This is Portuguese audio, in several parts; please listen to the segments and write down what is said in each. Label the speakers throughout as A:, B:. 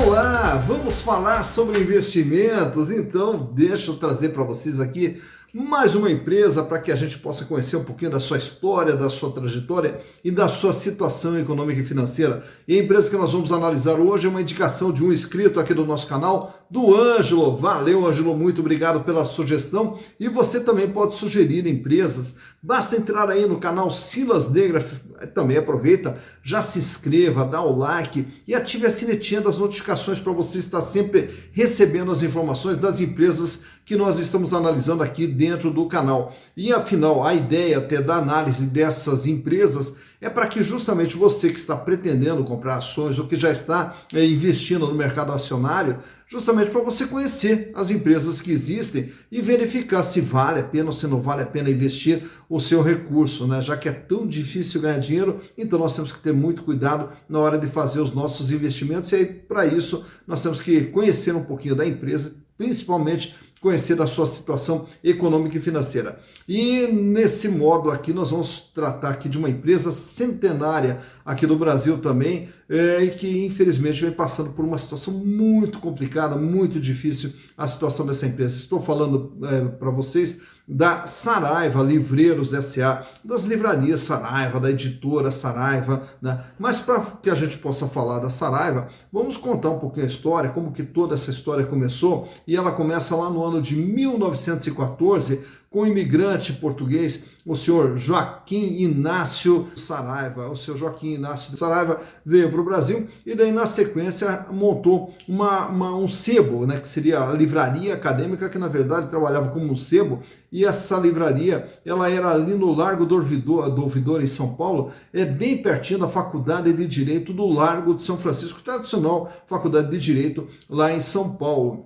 A: Olá, vamos falar sobre investimentos. Então, deixa eu trazer para vocês aqui mais uma empresa para que a gente possa conhecer um pouquinho da sua história, da sua trajetória e da sua situação econômica e financeira. E a empresa que nós vamos analisar hoje é uma indicação de um inscrito aqui do nosso canal, do Ângelo. Valeu, Ângelo, muito obrigado pela sugestão. E você também pode sugerir empresas. Basta entrar aí no canal Silas Negra, também aproveita, já se inscreva, dá o like e ative a sinetinha das notificações para você estar sempre recebendo as informações das empresas que nós estamos analisando aqui dentro do canal. E afinal, a ideia até da análise dessas empresas é para que justamente você que está pretendendo comprar ações ou que já está investindo no mercado acionário, justamente para você conhecer as empresas que existem e verificar se vale a pena ou se não vale a pena investir o seu recurso, né? Já que é tão difícil ganhar dinheiro, então nós temos que ter muito cuidado na hora de fazer os nossos investimentos e aí para isso nós temos que conhecer um pouquinho da empresa, principalmente conhecer a sua situação econômica e financeira. E nesse modo aqui nós vamos tratar aqui de uma empresa centenária aqui do Brasil também, e que infelizmente vem passando por uma situação muito complicada, muito difícil a situação dessa empresa. Estou falando para vocês da Saraiva Livreiros S.A., das livrarias Saraiva, da editora Saraiva, né? Mas para que a gente possa falar da Saraiva, vamos contar um pouquinho a história, como que toda essa história começou, e ela começa lá no ano de 1914, com o imigrante português, o senhor Joaquim Inácio Saraiva. O senhor Joaquim Inácio Saraiva veio para o Brasil e daí na sequência montou um sebo, né, que seria a livraria acadêmica, que na verdade trabalhava como um sebo, e essa livraria, ela era ali no Largo do Ouvidor, em São Paulo, bem pertinho da Faculdade de Direito do Largo de São Francisco, tradicional Faculdade de Direito lá em São Paulo.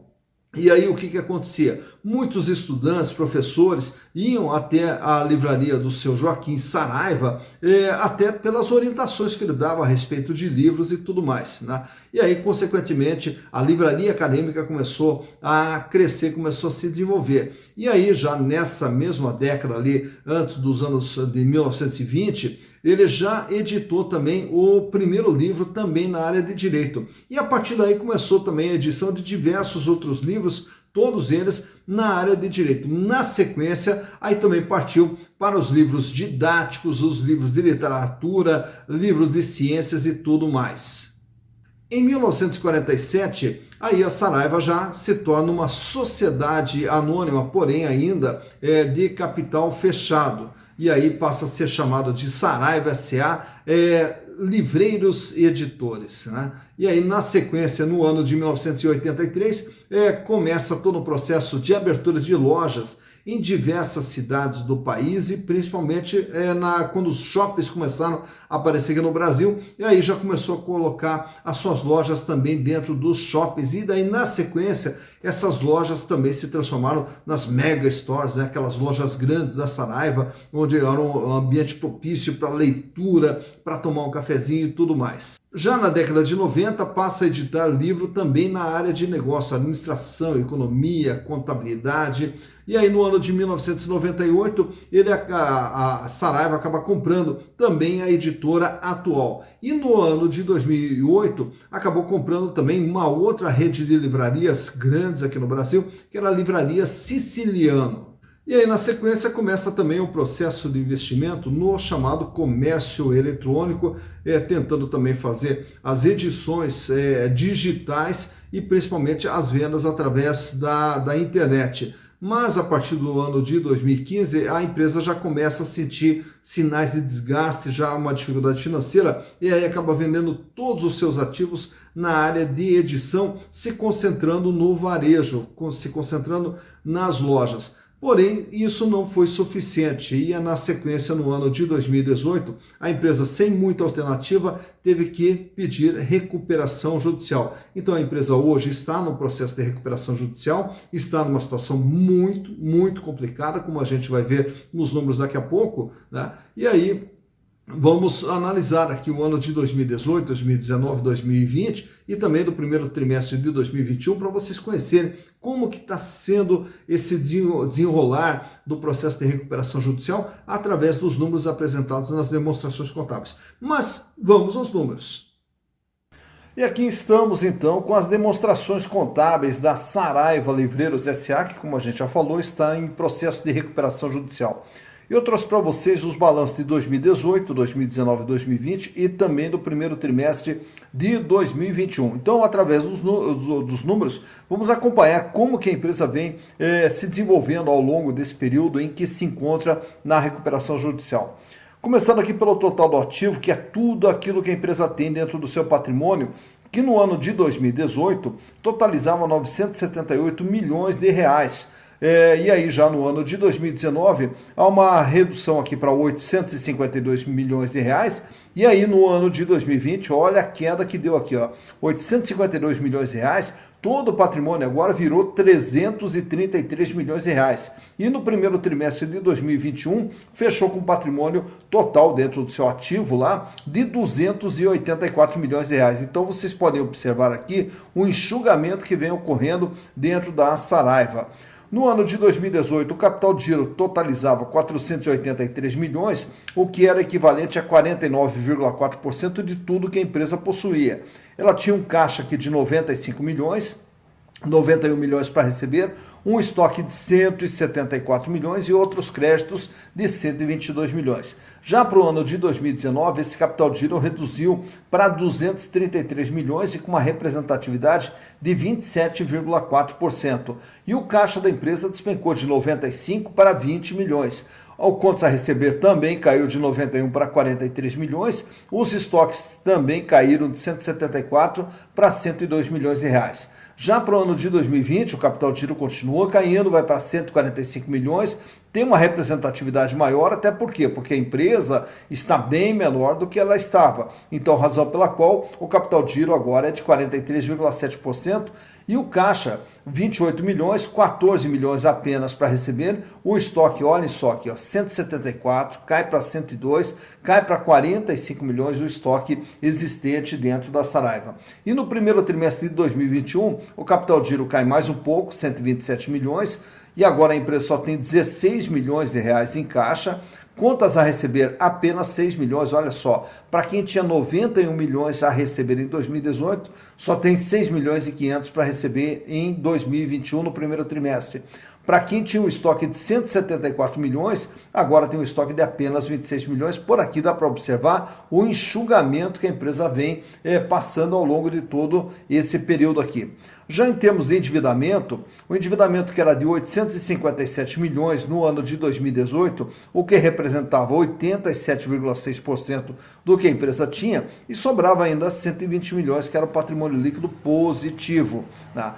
A: E aí o que acontecia? Muitos estudantes, professores, iam até a livraria do seu Joaquim Saraiva, até pelas orientações que ele dava a respeito de livros e tudo mais, né? E aí, consequentemente, a livraria acadêmica começou a crescer, começou a se desenvolver. E aí, já nessa mesma década ali, antes dos anos de 1920, ele já editou também o primeiro livro também na área de direito. E a partir daí começou também a edição de diversos outros livros, todos eles na área de direito. Na sequência, aí também partiu para os livros didáticos, os livros de literatura, livros de ciências e tudo mais. Em 1947, aí a Saraiva já se torna uma sociedade anônima, porém ainda de capital fechado. E aí passa a ser chamado de Saraiva S.A., Livreiros Editores, né? E aí, na sequência, no ano de 1983, começa todo o processo de abertura de lojas em diversas cidades do país e principalmente quando os shoppings começaram a aparecer aqui no Brasil, e aí já começou a colocar as suas lojas também dentro dos shoppings, e daí na sequência essas lojas também se transformaram nas mega stores, né? Aquelas lojas grandes da Saraiva, onde era um ambiente propício para leitura, para tomar um cafezinho e tudo mais. Já na década de 90, passa a editar livro também na área de negócio, administração, economia, contabilidade. E aí no ano de 1998, a Saraiva acaba comprando também a editora Atual. E no ano de 2008, acabou comprando também uma outra rede de livrarias grandes aqui no Brasil, que era a Livraria Siciliano. E aí, na sequência, começa também o processo de investimento no chamado comércio eletrônico, tentando também fazer as edições digitais e principalmente as vendas através da internet. Mas a partir do ano de 2015, a empresa já começa a sentir sinais de desgaste, já uma dificuldade financeira, e aí acaba vendendo todos os seus ativos na área de edição, se concentrando no varejo, se concentrando nas lojas. Porém, isso não foi suficiente e na sequência, no ano de 2018, a empresa, sem muita alternativa, teve que pedir recuperação judicial. Então a empresa hoje está no processo de recuperação judicial, está numa situação muito, muito complicada, como a gente vai ver nos números daqui a pouco, né? E aí vamos analisar aqui o ano de 2018, 2019, 2020 e também do primeiro trimestre de 2021 para vocês conhecerem como que está sendo esse desenrolar do processo de recuperação judicial através dos números apresentados nas demonstrações contábeis. Mas vamos aos números. E aqui estamos então com as demonstrações contábeis da Saraiva Livreiros S.A., que, como a gente já falou, está em processo de recuperação judicial. Eu trouxe para vocês os balanços de 2018, 2019 e 2020 e também do primeiro trimestre de 2021. Então, através dos números, vamos acompanhar como que a empresa vem se desenvolvendo ao longo desse período em que se encontra na recuperação judicial. Começando aqui pelo total do ativo, que é tudo aquilo que a empresa tem dentro do seu patrimônio, que no ano de 2018 totalizava 978 milhões de reais. E aí já no ano de 2019 há uma redução aqui para 852 milhões de reais. E aí no ano de 2020, olha a queda que deu aqui, ó, 852 milhões de reais. Todo o patrimônio agora virou 333 milhões de reais. E no primeiro trimestre de 2021, fechou com patrimônio total dentro do seu ativo lá de 284 milhões de reais. Então vocês podem observar aqui o enxugamento que vem ocorrendo dentro da Saraiva. No ano de 2018, o capital de giro totalizava 483 milhões, o que era equivalente a 49,4% de tudo que a empresa possuía. Ela tinha um caixa aqui de 95 milhões, 91 milhões para receber, um estoque de 174 milhões e outros créditos de 122 milhões. Já para o ano de 2019, esse capital de giro reduziu para 233 milhões e com uma representatividade de 27,4%. E o caixa da empresa despencou de 95 para 20 milhões. O contas a receber também caiu de 91 para 43 milhões. Os estoques também caíram de 174 para 102 milhões de reais. Já para o ano de 2020, o capital de giro continua caindo, vai para 145 milhões, tem uma representatividade maior, até por quê? Porque a empresa está bem menor do que ela estava. Então, razão pela qual o capital de giro agora é de 43,7% e o caixa, 28 milhões, 14 milhões apenas para receber. O estoque, olhem só aqui, ó, 174, cai para 102, cai para 45 milhões o estoque existente dentro da Saraiva. E no primeiro trimestre de 2021, o capital de giro cai mais um pouco, 127 milhões, e agora a empresa só tem 16 milhões de reais em caixa, contas a receber apenas 6 milhões, olha só, para quem tinha 91 milhões a receber em 2018, só tem 6 milhões e 500 para receber em 2021 no primeiro trimestre. Para quem tinha um estoque de 174 milhões, agora tem um estoque de apenas 26 milhões. Por aqui dá para observar o enxugamento que a empresa vem passando ao longo de todo esse período aqui. Já em termos de endividamento, o endividamento que era de 857 milhões no ano de 2018, o que representava 87,6% do que a empresa tinha, e sobrava ainda 120 milhões, que era o patrimônio líquido positivo. Né?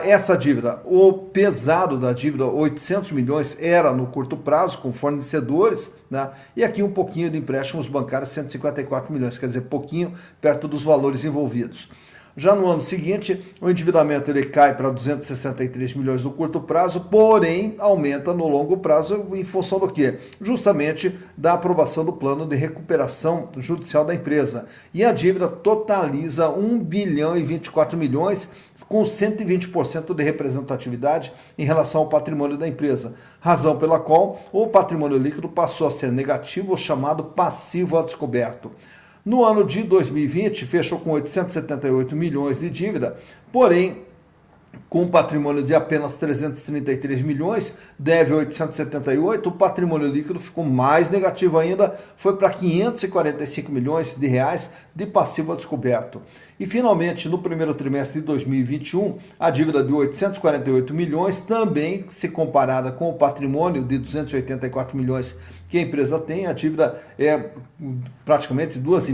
A: Essa dívida, o pesado da dívida, 800 milhões, era no curto prazo, com fornecedores, né? E aqui um pouquinho de empréstimos bancários, 154 milhões, quer dizer, pouquinho perto dos valores envolvidos. Já no ano seguinte, o endividamento ele cai para 263 milhões no curto prazo, porém aumenta no longo prazo em função do quê? Justamente da aprovação do plano de recuperação judicial da empresa. E a dívida totaliza 1 bilhão e 24 milhões, com 120% de representatividade em relação ao patrimônio da empresa. Razão pela qual o patrimônio líquido passou a ser negativo, o chamado passivo a descoberto. No ano de 2020, fechou com 878 milhões de dívida, porém, com um patrimônio de apenas 333 milhões, deve 878, o patrimônio líquido ficou mais negativo ainda, foi para 545 milhões de reais de passivo a descoberto. E finalmente, no primeiro trimestre de 2021, a dívida de 848 milhões, também se comparada com o patrimônio de 284 milhões que a empresa tem, a dívida é praticamente duas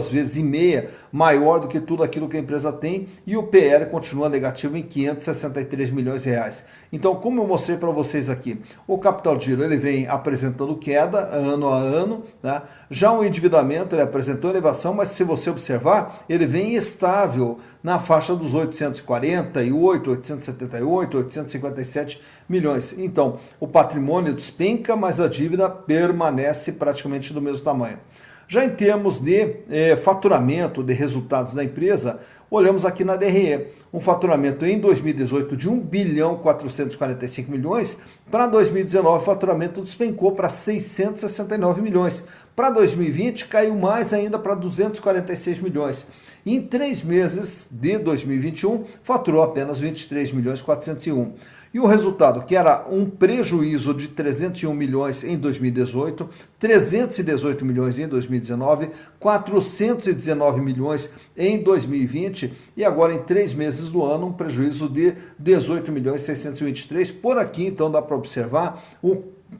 A: vezes e meia maior do que tudo aquilo que a empresa tem, e o PL continua negativo em 563 milhões de reais. Então, como eu mostrei para vocês aqui, o capital de giro ele vem apresentando queda ano a ano, né? Já o endividamento ele apresentou elevação, mas se você observar, ele vem estável na faixa dos 848, 878, 857 milhões. Então, o patrimônio despenca, mas a dívida permanece praticamente do mesmo tamanho. Já em termos de faturamento, de resultados da empresa, olhamos aqui na DRE, um faturamento em 2018 de 1 bilhão 445 milhões, para 2019 o faturamento despencou para 669 milhões, para 2020 caiu mais ainda para 246 milhões. E em 3 meses de 2021 faturou apenas 23.401. E o resultado, que era um prejuízo de 301 milhões em 2018, 318 milhões em 2019, 419 milhões em 2020 e agora em 3 meses do ano um prejuízo de 18 milhões 623. Por aqui então dá para observar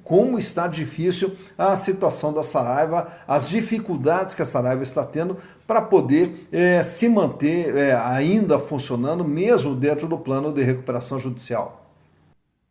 A: como está difícil a situação da Saraiva, as dificuldades que a Saraiva está tendo para poder se manter ainda funcionando, mesmo dentro do plano de recuperação judicial.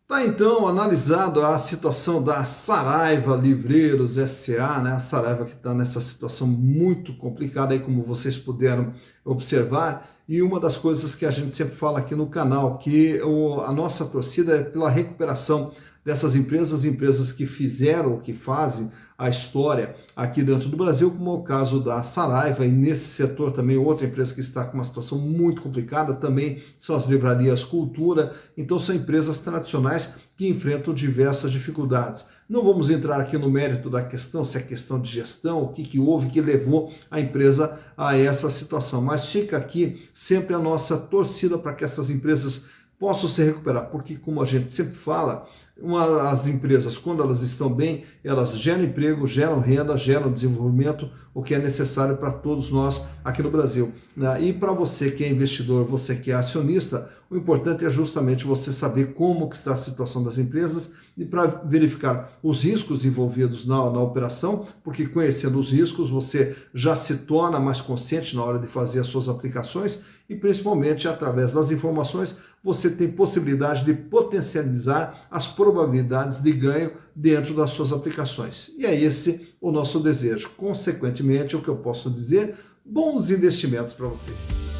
A: Tá então analisado a situação da Saraiva Livreiros SA, né? A Saraiva que está nessa situação muito complicada aí, como vocês puderam observar. E uma das coisas que a gente sempre fala aqui no canal, que a nossa torcida é pela recuperação dessas empresas que fizeram, que fazem a história aqui dentro do Brasil, como é o caso da Saraiva, e nesse setor também outra empresa que está com uma situação muito complicada também são as livrarias Cultura. Então são empresas tradicionais que enfrentam diversas dificuldades. Não vamos entrar aqui no mérito da questão, se é questão de gestão, o que houve que levou a empresa a essa situação, mas fica aqui sempre a nossa torcida para que essas empresas possam se recuperar, porque como a gente sempre fala, as empresas, quando elas estão bem, elas geram emprego, geram renda, geram desenvolvimento, o que é necessário para todos nós aqui no Brasil. E para você que é investidor, você que é acionista, o importante é justamente você saber como que está a situação das empresas e para verificar os riscos envolvidos na operação, porque conhecendo os riscos você já se torna mais consciente na hora de fazer as suas aplicações e principalmente através das informações você tem possibilidade de potencializar as probabilidades de ganho dentro das suas aplicações. E é esse o nosso desejo. Consequentemente, o que eu posso dizer, bons investimentos para vocês.